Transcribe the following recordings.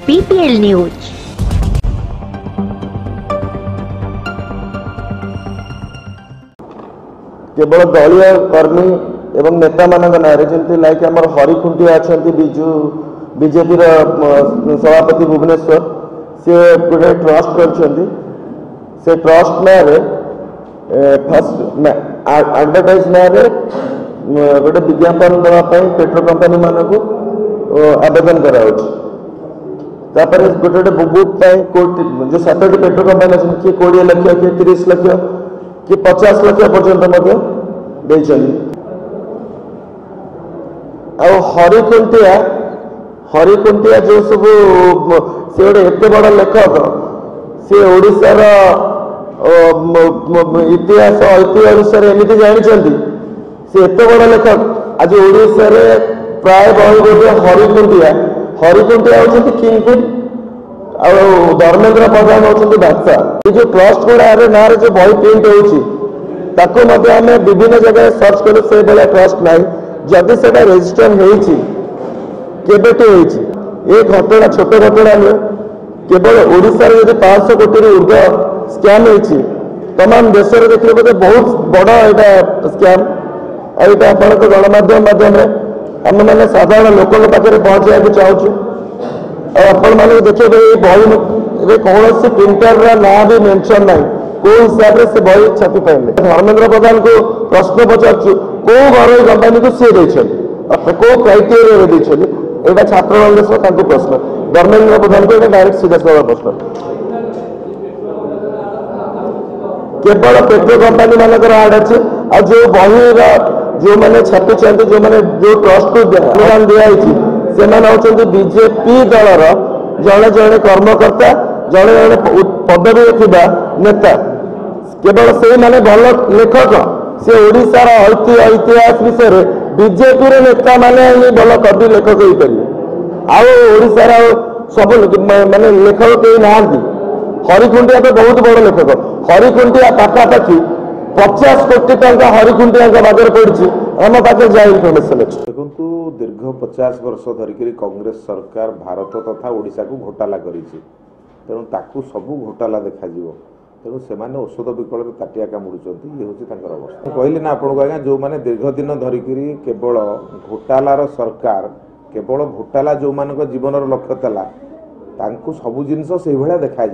BPL news. केवल दलीय कर्मी एवं नेता मान जमी लाइक आम हरिखुंटिया अच्छा बिजु बीजेपी सभापति भुवनेश्वर सी गोटे ट्रस्ट कर ट्रस्ट ना फर्स्ट एडवर्टाइज ना गोटे विज्ञापन देवाई पेट्रोल कंपनी मान को आवेदन कर गोटे गोटे बुक जो 7टी पेट्रोल कंपनी अच्छे किए 20 लाख किए 30 लाख कि 50 लाख पर्यटन हरिखुंटिया जो सब से गोटे एत बड़ लेखक सी ओडिशार इतिहास ऐतिह्य विषय एमती जानते सी एत बड़ लेखक आज ओडिशा प्राय बही बोधे हरिखुंटिया होती किंगपिन धर्मेंद्र प्रधान होती बादशाह। जो ट्रस्ट गुड़ा ना जो बही प्रिंट होमें विभिन्न जगह सर्च कलु से भाया ट्रस्ट ना जदि से रेजिस्टर ये घटना छोट घटना नुहे केवल ओडिशा रे 500 कोटी ऊर्ध स्कैम होती तमाम देश में देखिए बोधे बहुत बड़ यहाँ स्कैम यहाँ आप गणमाध्यम माध्यम आम मैंने साधारण लोक पाखे पहुंचा चाहूँ आपण मैंने देखिए बही कौन प्रिंटर ना भी मेंशन ना कौ हिसाब से बही छापी पारे धर्मेंद्र प्रधान को प्रश्न पचार कौ घर कंपनी को सी कौ क्राइटेरिया यहाँ छात्र कांग्रेस प्रश्न धर्मेंद्र प्रधान को डायरेक्ट सीधा साधा प्रश्न केवल पेट्रोल कंपनी मानक आड अच्छे आ जो बही जो मैंने छापी जो मैंने जो ट्रस्ट को अनुदान दिखाई से होती बीजेपी दलर जड़े जड़े कर्मकर्ता जड़े जड़े पदवी नेता केवल से माने भल लेखक से ओडिशार ऐतिह्य इतिहास विषय बीजेपी नेता माने भल कवि लेखक हो पारे आशार सब माने लेखक कहीं ना हरिखुंटिया तो बहुत बड़ लेखक हरिखुंटिया पाखापाखि 50 कोटी टंका हरिखुंटिया बाजार पड़ी आम पाखे जहाँ इनफर्मेशन अच्छे देखु दीर्घ 50 वर्ष धरिकी कांग्रेस सरकार भारत तथा ओडिशा को घोटाला तेणु ताकू सबू घोटाला देखा तेणु से औषध विकल ताटिया कामुड़ुं ये हूँ अवस्था कहली ना आपको आज्ञा जो मैंने दीर्घ दिन धरिकी केवल घोटालार सरकार केवल घोटाला जो मान जीवन लक्ष्य था सबू जिन से भाया देखा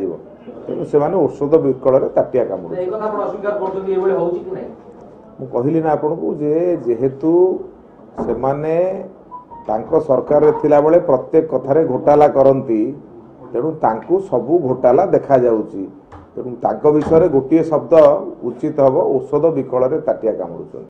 तेणु से औषध विकल ताटिया कामुड़ुं कहली ना आपको जेहेतु से सरकार थिला बेले प्रत्येक कथारे घोटाला करती तेणु तांकू सबू घोटाला देखा जाउची तेणु तांको विषय गोटे शब्द उचित हम औषध विकल ताटिया कामुड़ुं।